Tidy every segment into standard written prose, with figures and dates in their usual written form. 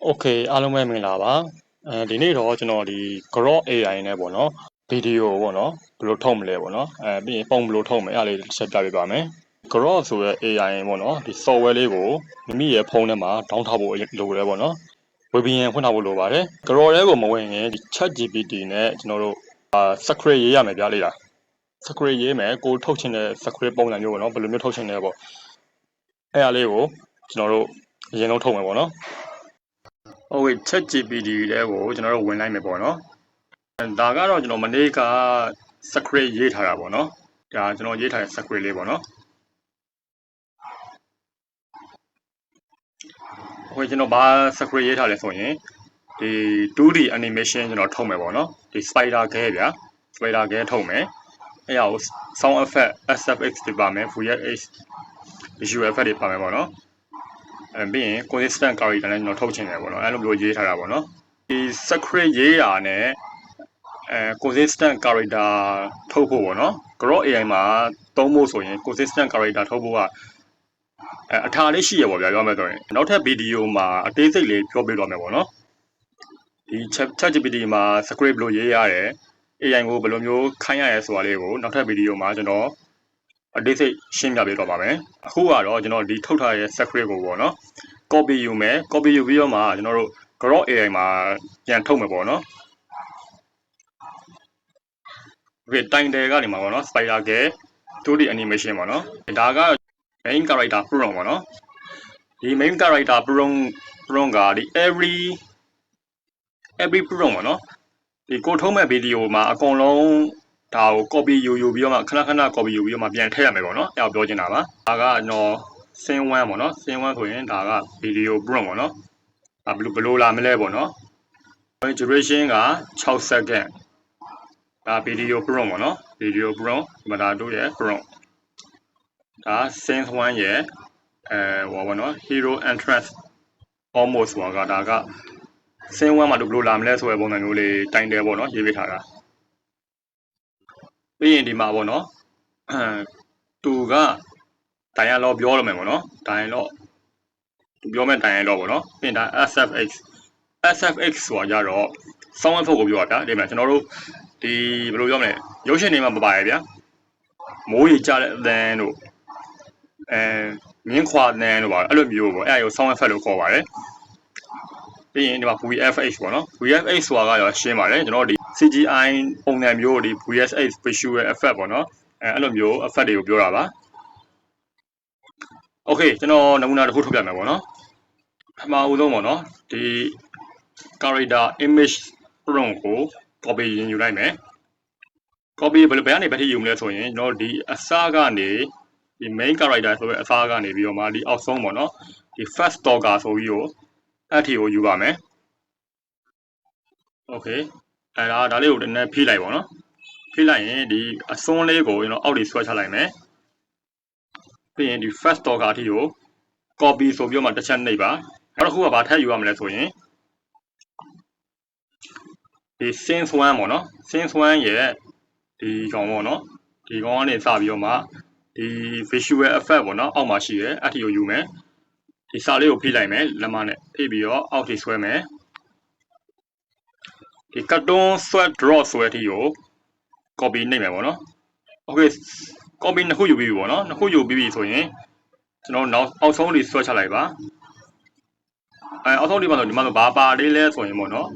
โอเคအားလုံးပဲမင်္ဂလာပါဒီနေ့တော့ကျွန်တော်ဒီ Grok AI နဲ့ပေါ့နော်ဗီဒီယိုပေါ့နော်ဘယ်လိုထုတ်မလဲပေါ့နော်ပြီးရင်ပုံဘယ်လိုထုတ်မလဲအဲ့ဒါလေးဆက်ပြပေးပါမယ် Grok ဆိုတဲ့ AI ပေါ့နော်ဒီ software လေးကိုမိမိရဲ့ဖုန်းထဲမှာ download ထားဖို့လိုတယ်ပေါ့နော် VPN ဖွင့်ထားဖို့လိုပါတယ် Grok ထဲကိုမဝင်ရင်ဒီ ChatGPT နဲ့ကျွန်တော်တို့script ရေးရမယ်ဗျာလေးလား script ရေးမယ်ကိုထုတ်ချင်တဲ့ script ပုံစံမျိုးပေါ့နော်ဘယ်လိုမျိုးထုတ်ချင်လဲပေါ့အဲ့ဒါလေးကိုကျွန်တော်တို့အရင်ဆုံးထုတ်မယ်ပေါ့နော်ဟုတ်ကဲ့ ChatGPT တွေကိုကျွန်တော်တို့ဝင်လိုက်မယ်ပေါ့နော်ဒါကတော့ကျွန်တော်မနေ့က script ရေးထားတာပေါ့နော်ဒါကျွန်တော်ရေးထားတဲ့ script လေးပေါ့နော်ဟုတ်ကဲ့ကျွန်တော်ဘာ script ရေးထားလဲဆိုရင်ဒီ 2D animation ကျွန်တော်ထုတ်မယ်ပေါ့နော်ဒီ spider gel ဗျာ spider gel ထုတ်မယ်အဲ့ဒါကို sound effect SFX တွေပါမယ် VFX visual effect တွေပါမယ်ပေါ့နော်ပြီးရင် consistent character လည်းကျွန်တော်ထုတ်ချင်တယ်ပေါ့နော်အဲ့လိုမျိုးရေးထားတာပေါ့နော်ဒီ script ရေးတာနဲ့consistent character ထုတ်ဖို့ပေါ့နော် Grok AI မှာသုံးဖို့ဆိုရင် consistent character ထုတ်ဖို့ကအထာလေးရှိရပေါ့ဗျာပြောမယ်ဆိုရင်နောက်ထပ်ဗီဒီယိုမှာအသေးစိတ်လေးပြောပြတော့မယ်ပေါ့နော်ဒီ ChatGPT မှာ script ဘယ်လိုရေးရတယ် AI ကိုဘယ်လိုမျိုးခိုင်းရရဲဆိုတာလေးကိုနောက်ထပ်ဗီဒီယိုမှာကျွန်တော်အသေးစိတ်ရှင်းပြပေးတော့ပါမယ်အခုကတော့ကျွန်တော်ဒီထုတ်ထားတဲ့ script ကိုပေါ့နော် copy ယူမယ် copy ယူပြီးတော့မှကျွန်တော်တို့ Grok AI မှာပြန်ထုတ်မယ်ပေါ့နော်ဒီတိုင်တယ်ကနေမှာပေါ့နော် spider gel 2D animation ပေါ့နော်ဒါက main character prompt ပေါ့နော်ဒီ main character prompt ကဒီ every prompt ပေါ့နော်ဒီကိုထုံးမဲ့ဗီဒီယိုမှာအကုန်လုံးဒါကို copy ယူပြီးတော့မှခဏ copy ယူပြီးတော့မှပြန်ထည့်ရမယ်ပေါ့နော်အဲ့ဒါပြောချင်တာပါဒါကကျွန်တော် scene 1ပေါ့နော် scene 1ဆိုရင်ဒါက video prompt ပေါ့နော်ဘယ်လိုလာမလဲပေါ့နော် duration က6 secondဒါ video prompt ပေါ့နော် video prompt ဒီမှာဒါတို့ရဲ့ prompt ဒါ scene 1ရဲ့ဟောပေါ့နော် hero entrance almost ဆိုတာကဒါက scene 1မှာတို့ဘယ်လိုလာမလဲဆိုတဲ့ပုံစံမျိုးလေးတိုင်တယ်ပေါ့နော်ရေးပေးထားတာပြီးရင်ဒီမှာပေါ့နော်သူက dialogue ပြောရမယ်ပေါ့နော် dialogue သူပြောမဲ့ dialogue ပေါ့နော်ပြီးရင်ဒါ SFX ဆိုတာကြတော့ sound effect ကိုပြောတာဗျာဒီမှာကျွန်တော်တို့ဒီဘယ်လိုပြောမလဲရုပ်ရှင်တွေမှာမပါရဗျာမိုးရေကြတဲ့အသံတို့မြင်းခွာသံတို့ပါအဲ့လိုမျိုးပေါ့အဲ့ဒါကို sound effect လို့ခေါ်ပါတယ်ပြီးရင်ဒီမှာ VFX ပေါ့နော် VFX ဆိုတာကတော့ရှင်းပါတယ်ကျွန်တော်တို့ဒီ CGI ပုံစံမျိုးဒီ VFX visual effect ပေါ့နော်အဲ့လိုမျိုး effect တွေကိုပြောတာပါโอเคကျွန်တော်နမူနာတစ်ခုထုတ်ပြမယ်ပေါ့နော်ပထမဦးဆုံးပေါ့နော်ဒီ character image prompt ကို copy ယူလိုက်မယ် copy ဘယ်ကနေဘယ်ထိယူမလဲဆိုရင်ကျွန်တော်ဒီအစကနေဒီ main character ဆိုတဲ့အစားကနေပြီးတော့မှဒီအောက်ဆုံးပေါ့နော်ဒီ first talker ဆိုပြီးတော့အဲ့ဒီကိုယူပါမယ် okay ဒါလေးကိုနည်းနည်းဖိလိုက်ပါတော့ဖိလိုက်ရင်ဒီအစွန်းလေးကိုကျွန်တော်အောက်တွေဆွဲချလိုက်မယ်ပြီးရင်ဒီ first talker အထိကို copy ဆိုပြီးတော့မှတစ်ချက်နှိပ်ပါနောက်တစ်ခုကဘာထပ်ယူရမလဲဆိုရင်ဒီ scene 1ပေါ့နော် scene 1ရဲ့ဒီကောင်ပေါ့နော်ဒီကောင်ကနေစပြီးတော့မှဒီ visual effect ပေါ့နော်အောက်မှာရှိတယ်အဲ့ဒီကိုယူမယ်ဒီစာလေးကိုဖိလိုက်မယ်လက်မနဲ့ဖိပြီးတော့အောက်ထိဆွဲမယ်ဒီ cartoon sweat draw ဆိုတဲ့အထိကို copy နှိပ်မယ်ပေါ့နော် okay copy နှစ်ခုယူပြီးပြီပေါ့နော်နှစ်ခုယူပြီးပြီဆိုရင်ကျွန်တော်နောက်အောက်ဆုံးတွေဆွဲချလိုက်ပါအောက်ဆုံးတွေမှာဆိုဒီမှာဆိုဘာပါလေးလဲဆိုရင်ပေါ့နော်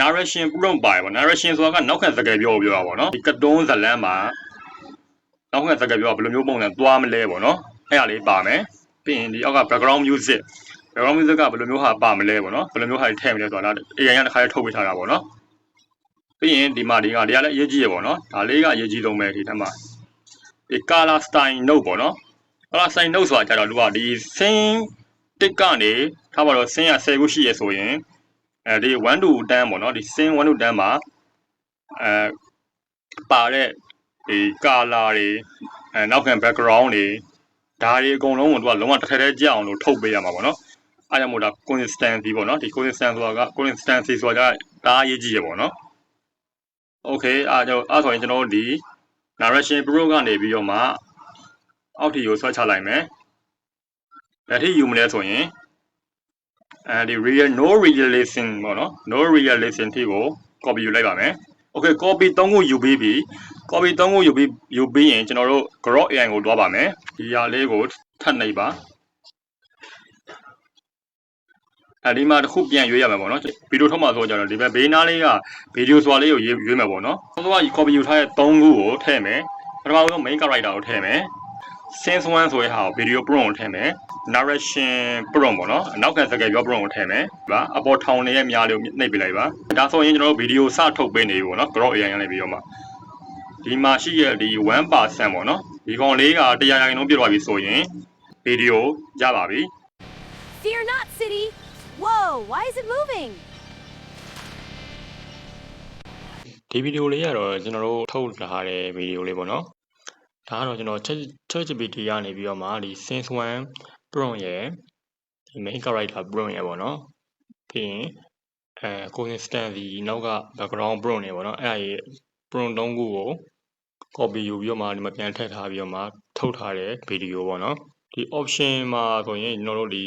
narration prompt ပါပေါ့ narration ဆိုတာကနောက်ခံစကားပြောတာပေါ့နော်ဒီ cartoon ဇာတ်လမ်းမှာနောက်ခံစကားပြောဘယ်လိုမျိုးပုံစံသွားမလဲပေါ့နော်အဲ့ဒါလေးပါမယ်ပြီးရင်ဒီအောက်က background music ကဘယ်လိုမျိုးဟာပါမလဲပေါ့နော်ဘယ်လိုမျိုးဟာထည့်မလဲဆိုတာဒါ AI ကတစ်ခါလေးထုတ်ပေးထားတာပေါ့နော်ပြီးရင်ဒီမှာဒီကလည်းအရေးကြီးရပေါ့နော်ဒါလေးကအရေးကြီးဆုံးပဲဒီထက်မှာဒီ color style note ပေါ့နော် color style note ဆိုတာကြတော့လူကဒီ scene တစ်ကနေထားပါတော့ scene က10ခုရှိရဆိုရင်ဒီ1 to 10ပေါ့နော်ဒီ scene 1 to 10မှာပါတဲ့ဒီ color တွေနောက်ခံ background တွေဒါတွေအကုန်လုံးကိုသူကလုံးဝတစ်ထက်တည်းကြအောင်လို့ထုတ်ပေးရမှာပေါ့နော်အားကြောင့်မို့ဒါ consistency ပေါ့နော်ဒီ consistency ဆိုတာကဒါအရေးကြီးရပေါ့နော် okay ဆိုရင်ကျွန်တော်တို့ဒီ narration pro ကနေပြီးတော့မှအောက်ထီကိုဆွဲချလိုက်မယ်ဘယ်ထိယူမလဲဆိုရင် ဒီ real no realization ပေါ့နော် no realization ထိကို copy ယူလိုက်ပါမယ် okay copy 3ခုယူပြီးပြီ copy 3ခုယူပြီးရင်ကျွန်တော်တို့ Grok AI ကိုတွားပါမယ်ဒီဟာလေးကိုထပ်နှိပ်ပါဒီမှာတစ်ခုပြန်ရွေးရမှာပေါ့နော်ဗီဒီယိုထုတ်မှာဆိုကြတော့ဒီဘက်ဘေးနားလေးကဗီဒီယိုစွာလေးကိုရွေးမယ်ပေါ့နော်ကျွန်တော်က copy ယူထားတဲ့3ခုကိုထည့်မယ်ပထမဆုံး main character ကိုထည့်မယ် sense 1ဆိုတဲ့ဟာကို video prompt ကိုထည့်မယ် narration prompt ပေါ့နော်အနောက်ကစကားပြော prompt ကိုထည့်မယ်ဒီအပေါ်ထောင်နေတဲ့မြားလေးကိုနှိပ်ပေးလိုက်ပါဒါဆိုရင်ကျွန်တော်တို့ဗီဒီယိုစထုတ်ပေးနေပြီပေါ့နော် Grok AI ရနေပြီးတော့မှဒီမှာရှိရဒီ 1% ပေါ့နော်ဒီကောင်လေးက100%ပြည့်သွားပြီဆိုရင်ဗီဒီယိုရပါပြီ Fear not, city. Whoa, why is it moving? ဒီဗီဒီယိုလေးကတော့ကျွန်တော်တို့ထုတ်လာတဲ့ဗီဒီယိုလေးပေါ့နော်ဒါကတော့ကျွန်တော် ChatGPT ကနေပြီးတော့မှဒီ Sense 1 prompt ရဲ့ဒီ main character prompt ရဲ့ပေါ့နော်ပြီးရင်consistency နောက်က background prompt တွေပေါ့နော်အဲ့ဒါရဲ့ prompt 3ခုကို copy ယူပြီးတော့မှဒီမှာပြန်ထည့်ထားပြီးတော့မှထုတ်ထားတဲ့ဗီဒီယိုပေါ့နော်ဒီ option မှာဆိုရင်ကျွန်တော်တို့ဒီ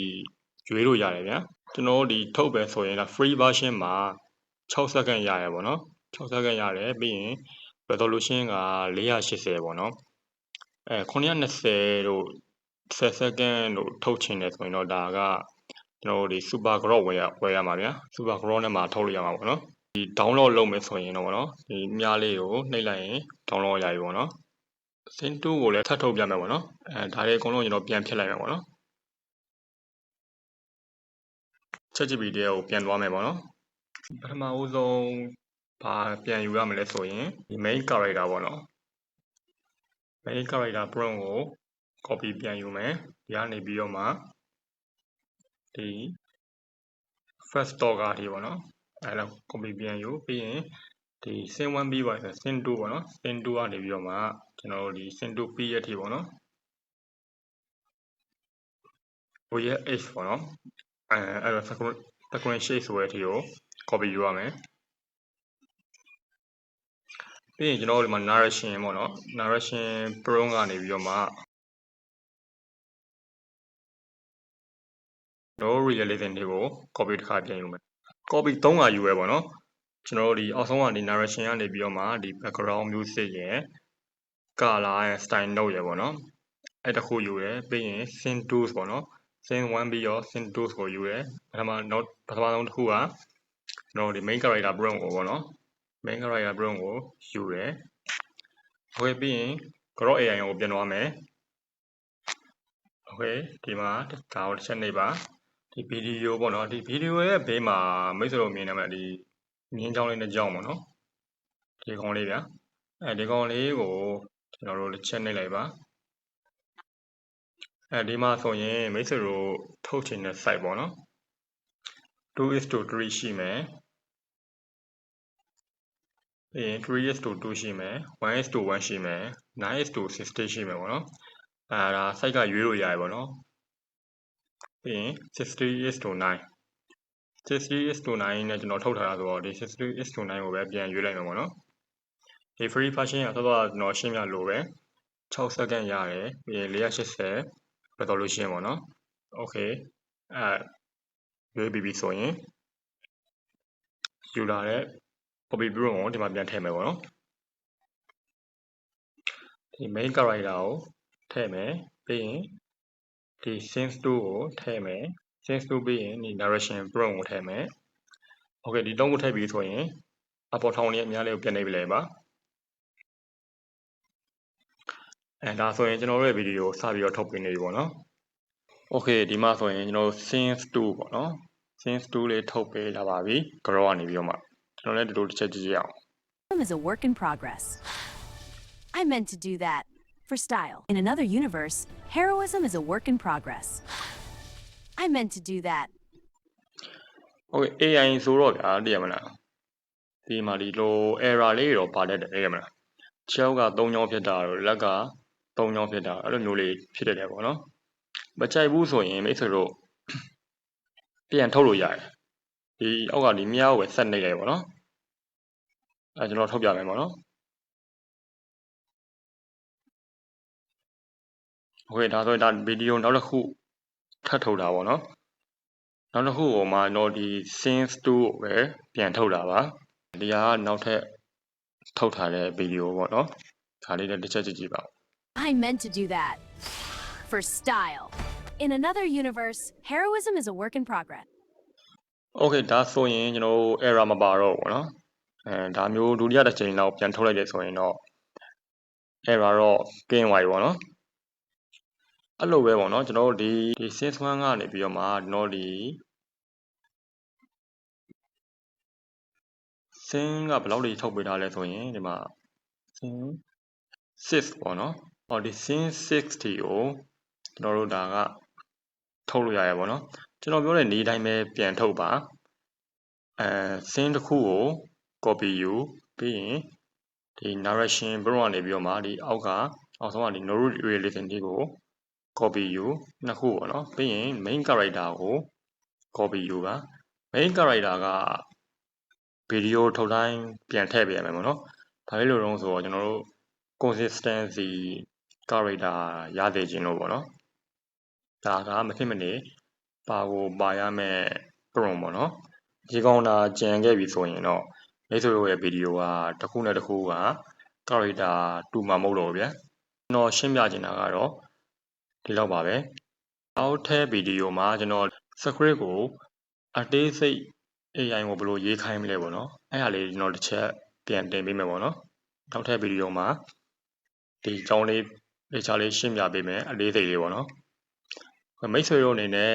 ရွေးလို့ရတယ်ဗျာကျွန်တော်တို့ဒီထုတ်ပဲဆိုရင်ဒါ free version မှာ6 second ရတယ်ပေါ့နော်6 second ရတယ်ပြီးရင် resolution က480ပေါ့နော်920တို့10 second တို့ထုတ်ချင်တယ်ဆိုရင်တော့ဒါကကျွန်တော်တို့ဒီ super grok ဝယ်ရမှာဗျာ super grok နဲ့မှာထုတ်လို့ရမှာပေါ့နော်ဒီ download လုပ်မယ်ဆိုရင်တော့ပေါ့နော်ဒီမြားလေးကိုနှိပ်လိုက်ရင် download ရပြီပေါ့နော် Sync 2ကိုလည်းထပ်ထုတ်ပြမယ်ပေါ့နော်ဒါတွေအကုန်လုံးကျွန်တော်ပြန်ဖြတ်လိုက်မယ်ပေါ့နော် ChatGPT ကိုပြန်သွားမယ်ပေါ့နော်ပထမဦးဆုံးဘာပြန်ယူရမလဲဆိုရင်ဒီ main character ပေါ့နော် main character prompt ကို copy ပြန်ယူမယ်ဒီကနေပြီးတော့မှဒီ first talk အထိပေါ့နော်အဲ့လောက် copy ပြန်ယူပြီးရင်ဒီ sin 1 ပြီးပါဆို sin 2ပေါ့နော် sin 2ကနေပြီးတော့မှကျွန်တော်တို့ဒီ sin 2 ပြီးရအထိပေါ့နော်ဟိုရဲ့ h ပေါ့နော်အဲ့တော့ screen share ဆိုတဲ့အထိကို copy ယူရမယ်ပြီးရင်ကျွန်တော်တို့ဒီမှာ narration ပေါ့နော် narration prompt ကနေပြီးတော့မှ no realization တွေကို copy တစ်ခါပြန်ယူမယ် copy 3ခါယူရဲပေါ့နော်ကျွန်တော်တို့ဒီအောက်ဆုံးကနေ narration ကနေပြီးတော့မှဒီ background music ရယ် color ရယ် style note ရယ်ပေါ့နော်အဲ့တခုယူရယ်ပြီးရင် sync tools ပေါ့နော် sync 1ပြီးတော့ sync tools ကိုယူရယ်ပထမဆုံးတစ်ခုကကျွန်တော်တို့ဒီ main character prompt ကိုပေါ့နော် main character prompt ကိုယူရယ်ဟုတ်ပြီးရင် Grok AI ကိုပြန်သွားမယ်โอเคဒီမှာဒါကိုတစ်ချက်နှိပ်ပါဒီဗီဒီယိုပေါ့နော်ဒီဗီဒီယိုရဲ့ဘေးမှာမိတ်ဆွေတို့မြင်နေမှာဒီမြင်းချောင်းလေးတစ်ကြောင်းပေါ့နော်ဒီကောင်လေးဗျာဒီကောင်လေးကိုကျွန်တော်တို့တစ်ချက်နှိပ်လိုက်ပါဒီမှာဆိုရင်မိတ်ဆွေတို့ထုတ်ချင်တဲ့ site ပေါ့နော် 2:3 ရှိမယ်ပြီးရင် 3:2 ရှိမယ် 1:1 ရှိမယ် 9:60 ရှိမယ်ပေါ့နော်ဒါ site ကရွေးလို့ရတယ်ပေါ့နော်ပြီးရင် 60:9 60:9 နဲ့ကျွန်တော်ထုတ်ထားတာဆိုတော့ဒီ 60:9 ကိုပဲပြန်ရွေးလိုက်မယ်ပေါ့နော်ဒီ free version ကတော့ကျွန်တော်ရှင်းပြလို့ပဲ6 second ရတယ်ပြီးရင်480 resolution ပေါ့နော် okay ရွေးပြီးပြီဆိုရင်ယူလာတဲ့ copy prompt ကိုဒီမှာပြန်ထည့်မယ်ပေါ့နော်ဒီ main character ကိုထည့်မယ်ပြီးရင်ဒီ sense 2ကိုထည့်မယ် sense 2ပြီးရင်ဒီ narration prompt ကိုထည့်မယ် okay ဒီ3ခုထည့်ပြီးဆိုရင်အပေါ်ထောင်လေးအများလေးကိုပြန်နှိပ်ပြလိုက်ပါဒါဆိုရင်ကျွန်တော်တို့ရဲ့ဗီဒီယိုစပြီးတော့ထုတ်ပြနေပြီပေါ့နော် okay ဒီမှာဆိုရင်ကျွန်တော် sense 2ပေါ့နော် sense 2လေးထုတ်ပေးလာပါပြီ Grok ကနေပြီးတော့မှကျွန်တော်လည်းဒီလိုတစ်ချက်ကြည့်ရအောင် Is a work in progress. I meant to do that for style. In another universe, heroism is a work in progress. I meant to do that. Okay, AI ဆိုတော့ဗျာတည်ရမလားဒီမှာဒီလို error လေးတော့ပါတတ်တယ်တည်ရမလားချောက်က3ချောင်းဖြစ်တာတော့လက်က3ချောင်းဖြစ်တာအဲ့လိုမျိုးလေးဖြစ်တယ်ပေါ့နော်မကြိုက်ဘူးဆိုရင်မိတ်ဆွေတို့ပြန်ထုတ်လို့ရတယ်ဒီအောက်ကဒီမြားကိုပဲဆက်နှိပ်လိုက်ပေါ့နော်ကျွန်တော်ထုတ်ပြမယ်ပေါ့နော်ဟုတ်ကဲ့ဒါဆိုရင်ဒါဗီဒီယိုနောက်တစ်ခုထပ်ထုတ်တာပေါ့နော် နောက်တစ်ခုဟိုမှာကျွန်တော်ဒီ Scenes 2ကိုပဲပြန်ထုတ်တာပါဒီဟာကနောက်ထပ်ထုတ်ထားတဲ့ဗီဒီယိုပေါ့နော်ဒါလေးလည်းတစ်ချက်ကြည့်ကြည့်ပါဦး I meant to do that. For style. In another universe, heroism is a work in progress. Okay ဒါဆိုရင်ကျွန်တော်တို့ error မပါတော့ဘူးเนาะဒါမျိုးဒုတိယတစ်ချိန်လောက်ပြန်ထုတ်လိုက်တယ်ဆိုရင်တော့ error တော့ကင်းသွားပြီပေါ့နော်အဲ့လိုပဲပေါ့နော်ကျွန်တော်တို့ဒီ Scenes 1ကနေပြီးတော့မှကျွန်တော်ဒီ Scene ကဘယ်လောက်တွေထုတ်ပေးထားလဲဆိုရင်ဒီမှာ Scene 6ပေါ့နော်ဟောဒီ Scene 6တီကိုကျွန်တော်တို့ဒါကထုတ်လို့ရရပေါ့နော်ကျွန်တော်ပြောတဲ့နေ့တိုင်းပဲပြန်ထုတ်ပါScene တစ်ခုကို copy ယူပြီးရင်ဒီ narration ဘရုံကနေပြီးတော့မှဒီအောက်ဆုံးကဒီ no relation ကို copy ယူနှစ်ခုပေါ့နော်ပြီးရင် main character ကို copy ယူပါ main character က video ထုတ်တိုင်းပြန်ထည့်ပေးရမယ်ပေါ့နော်ဒါလေးလိုတော့ဆိုတော့ကျွန်တော်တို့ consistency character ရသေးခြင်းလို့ပေါ့နော်ဒါကမဖြစ်မနေပါကိုပါရမယ်ပုံပေါ့နော်ဒီကောင်တာကြံခဲ့ပြီဆိုရင်တော့မိတ်ဆွေတို့ရဲ့ဗီဒီယိုကတစ်ခုနဲ့တစ်ခုက character တူမှာမဟုတ်တော့ဘူးဗျာကျွန်တော်ရှင်းပြချင်တာကတော့ဒီလောက်ပါပဲအောက်ထဲဗီဒီယိုမှာကျွန်တော် script ကိုအသေးစိတ် AI ကိုဘယ်လိုရေးခိုင်းမလဲပေါ့နော်အဲ့ဒါလေးကျွန်တော်တစ်ချက်ပြန်တင်ပေးမယ်ပေါ့နော်နောက်ထပ်ဗီဒီယိုမှာဒီအကြောင်းလေးလေ့ချလေးရှင်းပြပေးမယ်အသေးစိတ်လေးပေါ့နော်မိတ်ဆွေတို့အနေနဲ့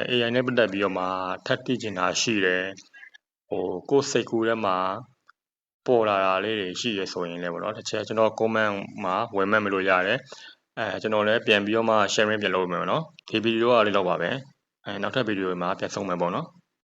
AI နဲ့ပတ်သက်ပြီးတော့မှထပ်သိချင်တာရှိတယ်ကိုယ်စိတ်ကူးထဲမှာပေါ်လာတာလေးတွေရှိရဆိုရင်လည်းပေါ့နော်တစ်ချက်ကျွန်တော် comment မှာဝင်မှတ်မလို့ရတယ်ကျွန်တော်လည်းပြန်ပြီးတော့မှ sharing ပြန်လုပ်မယ်ပေါ့နော်ဒီဗီဒီယိုကလေးတော့ပါပဲနောက်ထပ်ဗီဒီယိုမှာပြန်ဆုံမယ်ပေါ့နော်